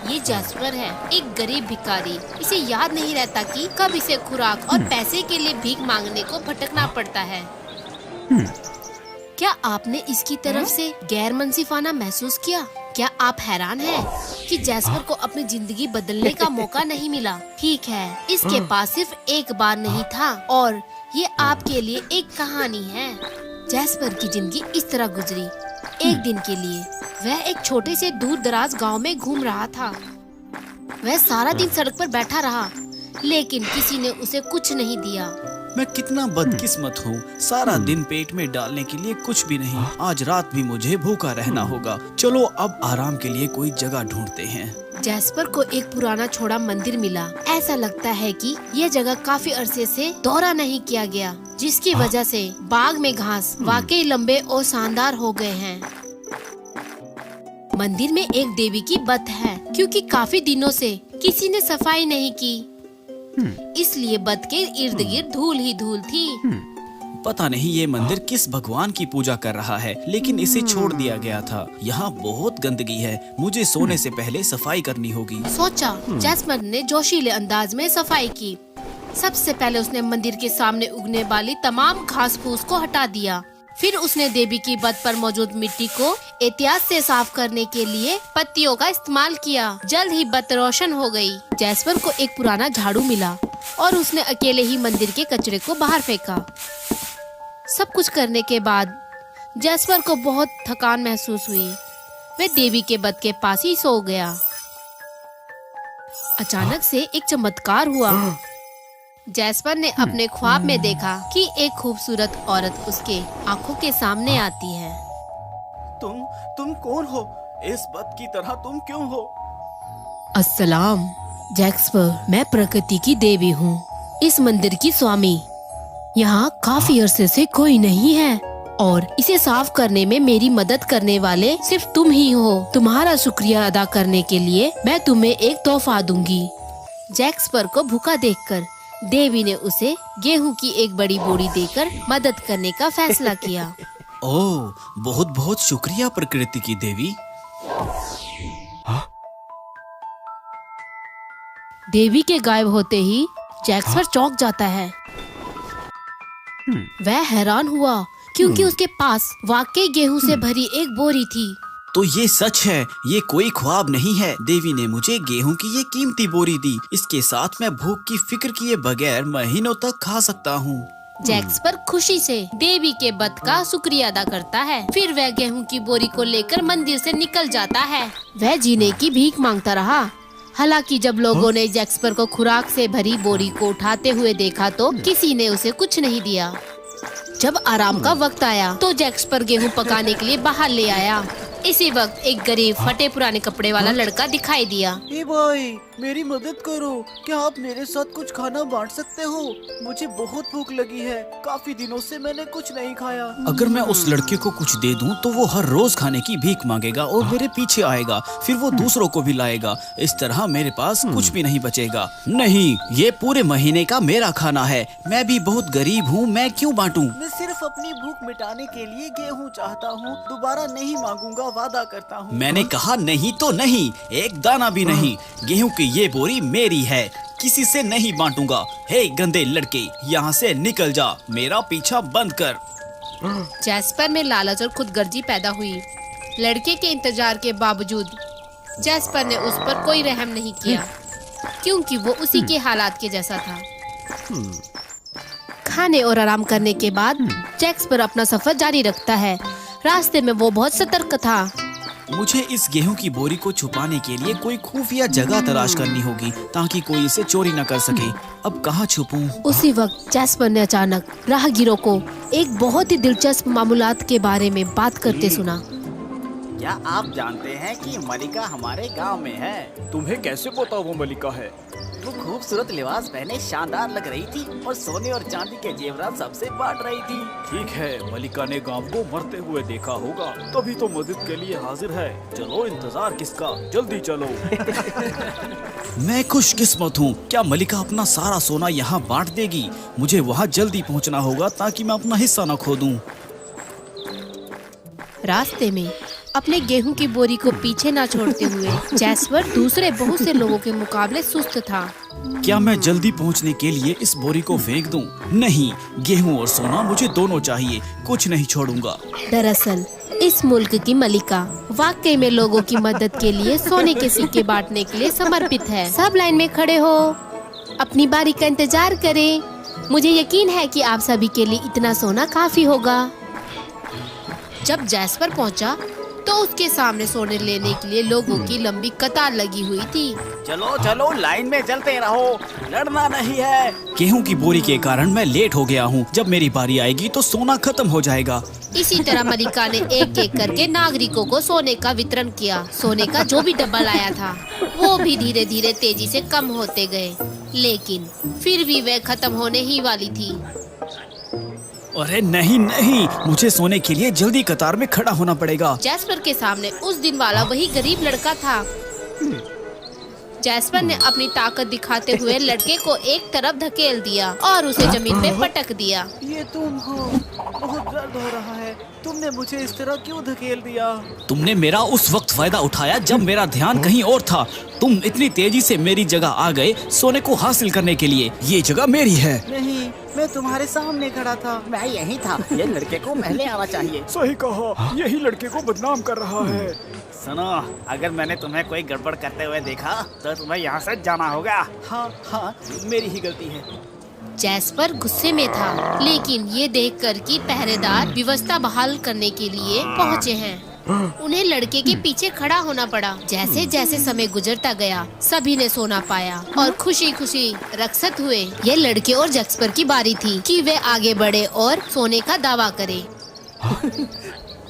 ये जैस्पर है, एक गरीब भिखारी। इसे याद नहीं रहता कि कब इसे खुराक और पैसे के लिए भीख मांगने को भटकना पड़ता है। क्या आपने इसकी तरफ से गैर मुंसिफाना महसूस किया? क्या आप हैरान हैं कि जैस्पर को अपनी जिंदगी बदलने का मौका नहीं मिला? ठीक है, इसके पास सिर्फ एक बार नहीं था और ये आपके लिए एक कहानी है। जैस्पर की जिंदगी इस तरह गुजरी। एक दिन के लिए वह एक छोटे से दूर दराज गाँव में घूम रहा था। वह सारा दिन सड़क पर बैठा रहा, लेकिन किसी ने उसे कुछ नहीं दिया। मैं कितना बदकिस्मत हूँ, सारा दिन पेट में डालने के लिए कुछ भी नहीं। आज रात भी मुझे भूखा रहना होगा। चलो अब आराम के लिए कोई जगह ढूंढते हैं। जैस्पर को एक पुराना छोड़ा मंदिर मिला। ऐसा लगता है कि यह जगह काफी अरसे से दौरा नहीं किया गया, जिसकी वजह से बाग में घास वाकई लंबे और शानदार हो गए हैं। मंदिर में एक देवी की बत है, क्योंकि काफी दिनों से किसी ने सफाई नहीं की, इसलिए बत के इर्द गिर्द धूल ही धूल थी। पता नहीं ये मंदिर किस भगवान की पूजा कर रहा है, लेकिन इसे छोड़ दिया गया था। यहाँ बहुत गंदगी है, मुझे सोने से पहले सफाई करनी होगी। सोचा। जैस्पर ने जोशीले अंदाज में सफाई की। सबसे पहले उसने मंदिर के सामने उगने वाली तमाम घास फूस को हटा दिया। फिर उसने देवी की बत पर मौजूद मिट्टी को एहतियात से साफ करने के लिए पत्तियों का इस्तेमाल किया। जल्द ही बत रोशन हो गई। जैस्पर को एक पुराना झाड़ू मिला और उसने अकेले ही मंदिर के कचरे को बाहर फेंका। सब कुछ करने के बाद जैस्पर को बहुत थकान महसूस हुई। वह देवी के बत के पास ही सो गया। अचानक से एक चमत्कार हुआ। जैस्पर ने अपने ख्वाब में देखा कि एक खूबसूरत औरत उसके आंखों के सामने आती है। तुम कौन हो? इस बत की तरह तुम क्यों हो? अस्सलाम जैस्पर, मैं प्रकृति की देवी हूँ, इस मंदिर की स्वामी। यहाँ काफी अरसे से कोई नहीं है और इसे साफ करने में मेरी मदद करने वाले सिर्फ तुम ही हो। तुम्हारा शुक्रिया अदा करने के लिए मैं तुम्हें एक तोहफा दूंगी। जैस्पर को भूखा देखकर देवी ने उसे गेहूं की एक बड़ी बोरी देकर मदद करने का फैसला किया। ओह, बहुत बहुत शुक्रिया प्रकृति की देवी। देवी के गायब होते ही जैस्पर चौंक जाता है। वह हैरान हुआ क्योंकि उसके पास वाकई गेहूं से भरी एक बोरी थी। तो ये सच है, ये कोई ख्वाब नहीं है। देवी ने मुझे गेहूं की ये कीमती बोरी दी। इसके साथ मैं भूख की फिक्र किए बगैर महीनों तक खा सकता हूँ। जैस्पर खुशी से देवी के बत का शुक्रिया अदा करता है। फिर वह गेहूं की बोरी को लेकर मंदिर से निकल जाता है। वह जीने की भीख मांगता रहा। हालांकि जब लोगों ने जैस्पर को खुराक से भरी बोरी को उठाते हुए देखा तो किसी ने उसे कुछ नहीं दिया। जब आराम का वक्त आया तो जैस्पर गेहूं पकाने के लिए बाहर ले आया। इसी वक्त एक गरीब फटे पुराने कपड़े वाला लड़का दिखाई दिया। ए भाई, मेरी मदद करो। क्या आप मेरे साथ कुछ खाना बांट सकते हो? मुझे बहुत भूख लगी है, काफी दिनों से मैंने कुछ नहीं खाया। अगर मैं उस लड़के को कुछ दे दूं तो वो हर रोज खाने की भीख मांगेगा और मेरे पीछे आएगा। फिर वो दूसरों को भी लाएगा। इस तरह मेरे पास कुछ भी नहीं बचेगा। नहीं, ये पूरे महीने का मेरा खाना है। मैं भी बहुत गरीब हूँ, मैं क्यों बांटूं? मैं सिर्फ अपनी भूख मिटाने के लिए गेहूँ चाहता हूँ। दोबारा नहीं मांगूंगा, वादा करता हूँ। मैंने कहा नहीं तो नहीं, एक दाना भी नहीं। गेहूं की ये बोरी मेरी है, किसी से नहीं बांटूंगा। हे गंदे लड़के, यहाँ से निकल जा, मेरा पीछा बंद कर। जैस्पर में लालच और खुदगर्जी पैदा हुई। लड़के के इंतजार के बावजूद जैस्पर ने उस पर कोई रहम नहीं किया, क्योंकि वो उसी के हालात के जैसा था। खाने और आराम करने के बाद जैस्पर अपना सफर जारी रखता है। रास्ते में वो बहुत सतर्क था। मुझे इस गेहूं की बोरी को छुपाने के लिए कोई खुफिया जगह तलाश करनी होगी ताकि कोई इसे चोरी न कर सके। अब कहाँ छुपूं? उसी वक्त जैस्पर ने अचानक राहगीरों को एक बहुत ही दिलचस्प मामूलात के बारे में बात करते सुना। क्या आप जानते हैं कि मलिका हमारे गांव में है? तुम्हें कैसे पता वो मलिका है? वो खूबसूरत लिबास पहने शानदार लग रही थी और सोने और चांदी के जेवरात सबसे बांट रही थी। ठीक है, मलिका ने गांव को मरते हुए देखा होगा, तभी तो मदद के लिए हाजिर है। चलो, इंतजार किसका, जल्दी चलो। मैं खुशकिस्मत हूँ। क्या मलिका अपना सारा सोना यहाँ बांट देगी? मुझे वहाँ जल्दी पहुँचना होगा ताकि मैं अपना हिस्सा न खो दूँ। रास्ते में अपने गेहूं की बोरी को पीछे ना छोड़ते हुए जैस्पर दूसरे बहुत से लोगों के मुकाबले सुस्त था। क्या मैं जल्दी पहुंचने के लिए इस बोरी को फेंक दूं? नहीं, गेहूं और सोना मुझे दोनों चाहिए, कुछ नहीं छोड़ूंगा। दरअसल इस मुल्क की मलिका वाकई में लोगों की मदद के लिए सोने के सिक्के बांटने के लिए समर्पित है। सब लाइन में खड़े हो, अपनी बारी का इंतजार करें। मुझे यकीन है कि आप सभी के लिए इतना सोना काफी होगा। जब जैस्पर पहुंचा तो उसके सामने सोने लेने के लिए लोगों की लंबी कतार लगी हुई थी। चलो चलो, लाइन में चलते रहो, लड़ना नहीं है। गेहूं की बोरी के कारण मैं लेट हो गया हूं। जब मेरी बारी आएगी तो सोना खत्म हो जाएगा। इसी तरह मलिका ने एक एक करके नागरिकों को सोने का वितरण किया। सोने का जो भी डब्बा लाया था वो भी धीरे धीरे तेजी से कम होते गए, लेकिन फिर भी वह खत्म होने ही वाली थी। अरे नहीं नहीं, मुझे सोने के लिए जल्दी कतार में खड़ा होना पड़ेगा। जैस्पर के सामने उस दिन वाला वही गरीब लड़का था। जैस्पर ने अपनी ताकत दिखाते हुए लड़के को एक तरफ धकेल दिया और उसे जमीन पे पटक दिया। ये तुम हो, बहुत दर्द हो रहा है। तुमने मुझे इस तरह क्यों धकेल दिया? तुमने मेरा उस वक्त फायदा उठाया जब मेरा ध्यान कहीं और था। तुम इतनी तेजी से मेरी जगह आ गए सोने को हासिल करने के लिए। ये जगह मेरी है। नहीं, मैं तुम्हारे सामने खड़ा था। मैं यही था, ये लड़के को पहले आना चाहिए। सही कहा, यही लड़के को बदनाम कर रहा है। सुनो, अगर मैंने तुम्हें कोई गड़बड़ करते हुए देखा तो तुम्हें यहाँ से जाना होगा। हाँ हाँ, मेरी ही गलती है। जैस्पर गुस्से में था, लेकिन ये देखकर कि पहरेदार व्यवस्था बहाल करने के लिए पहुँचे हैं, उन्हें लड़के के पीछे खड़ा होना पड़ा। जैसे जैसे समय गुजरता गया सभी ने सोना पाया और खुशी खुशी रक्षित हुए। ये लड़के और जैस्पर की बारी थी कि वे आगे बढ़े और सोने का दावा करे।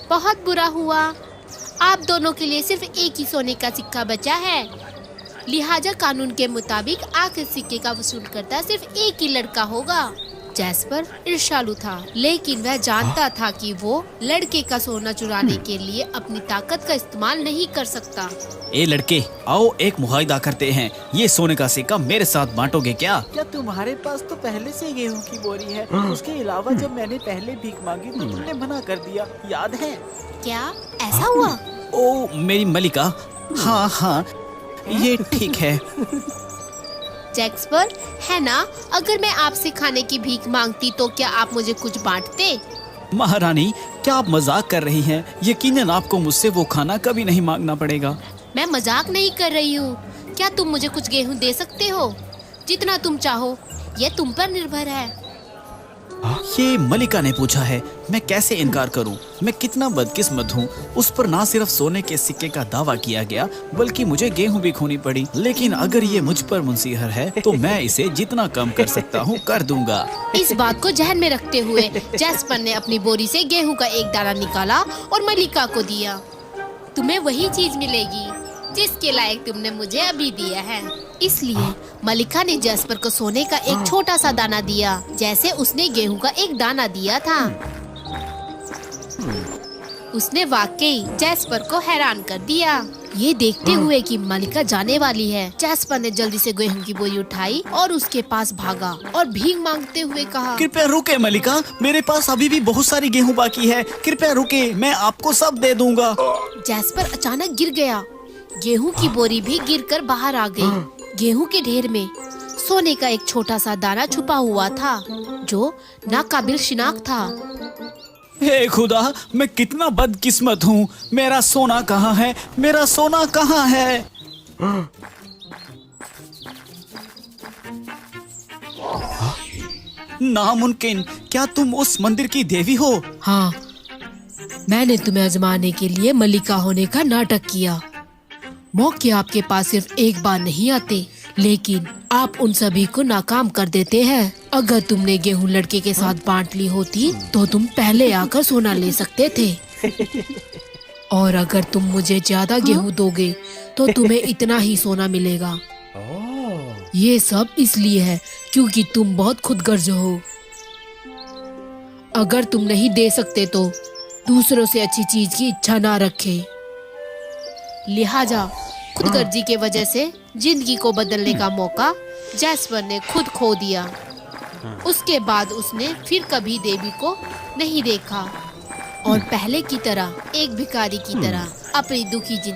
बहुत बुरा हुआ, आप दोनों के लिए सिर्फ एक ही सोने का सिक्का बचा है। लिहाजा कानून के मुताबिक आखिर सिक्के का वसूल करता सिर्फ एक ही लड़का होगा। जैस्पर ईर्ष्यालु था, लेकिन वह जानता था कि वो लड़के का सोना चुराने के लिए अपनी ताकत का इस्तेमाल नहीं कर सकता। ए लड़के, आओ एक मुआहदा करते हैं। ये सोने का सिक्का मेरे साथ बांटोगे क्या? क्या तुम्हारे पास तो पहले से गेहूं की बोरी है? उसके अलावा जब मैंने पहले भीख मांगी तो तुमने मना कर दिया, याद है? क्या ऐसा हुआ? ओ मेरी मलिका, हाँ हाँ, ये ठीक है। जैस्पर, है ना, अगर मैं आपसे खाने की भीख मांगती तो क्या आप मुझे कुछ बांटते? महारानी, क्या आप मजाक कर रही हैं? यकीनन आपको मुझसे वो खाना कभी नहीं मांगना पड़ेगा। मैं मजाक नहीं कर रही हूँ। क्या तुम मुझे कुछ गेहूँ दे सकते हो? जितना तुम चाहो, ये तुम पर निर्भर है। ये मलिका ने पूछा है, मैं कैसे इनकार करूं? मैं कितना बदकिस्मत हूं। उस पर ना सिर्फ सोने के सिक्के का दावा किया गया बल्कि मुझे गेहूं भी खोनी पड़ी। लेकिन अगर ये मुझ पर मुनसीहर है तो मैं इसे जितना कम कर सकता हूं कर दूंगा। इस बात को ध्यान में रखते हुए जैस्पर ने अपनी बोरी से गेहूं का एक दाना निकाला और मलिका को दिया। तुम्हें वही चीज मिलेगी जिसके लायक तुमने मुझे अभी दिया है। इसलिए मलिका ने जैस्पर को सोने का एक छोटा सा दाना दिया, जैसे उसने गेहूं का एक दाना दिया था। उसने वाकई जैस्पर को हैरान कर दिया। ये देखते हुए कि मलिका जाने वाली है, जैस्पर ने जल्दी से गेहूं की बोरी उठाई और उसके पास भागा और भीख मांगते हुए कहा, कृपया रुके मलिका, मेरे पास अभी भी बहुत सारी गेहूं बाकी है। कृपया रुके, मैं आपको सब दे दूंगा। जैस्पर अचानक गिर गया। गेहूं की बोरी भी गिरकर बाहर आ गई। गेहूं के ढेर में सोने का एक छोटा सा दाना छुपा हुआ था जो नाकाबिल शिनाख्त था। हे खुदा, मैं कितना बदकिस्मत हूँ। मेरा सोना कहाँ है? मेरा सोना कहाँ है? नामुमकिन, क्या तुम उस मंदिर की देवी हो? हाँ, मैंने तुम्हें आजमाने के लिए मलिका होने का नाटक किया। मौके आपके पास सिर्फ एक बार नहीं आते, लेकिन आप उन सभी को नाकाम कर देते हैं। अगर तुमने गेहूं लड़के के साथ बांट ली होती तो तुम पहले आकर सोना ले सकते थे। और अगर तुम मुझे ज्यादा गेहूं दोगे तो तुम्हें इतना ही सोना मिलेगा। ये सब इसलिए है क्योंकि तुम बहुत खुदगर्ज हो। अगर तुम नहीं दे सकते तो दूसरों से अच्छी चीज की इच्छा ना रखें। लिहाजा खुदगर्जी के वजह से जिंदगी को बदलने का मौका जैस्पर ने खुद खो दिया। उसके बाद उसने फिर कभी देवी को नहीं देखा। और पहले की तरह एक भिखारी की तरह अपनी दुखी जिंदगी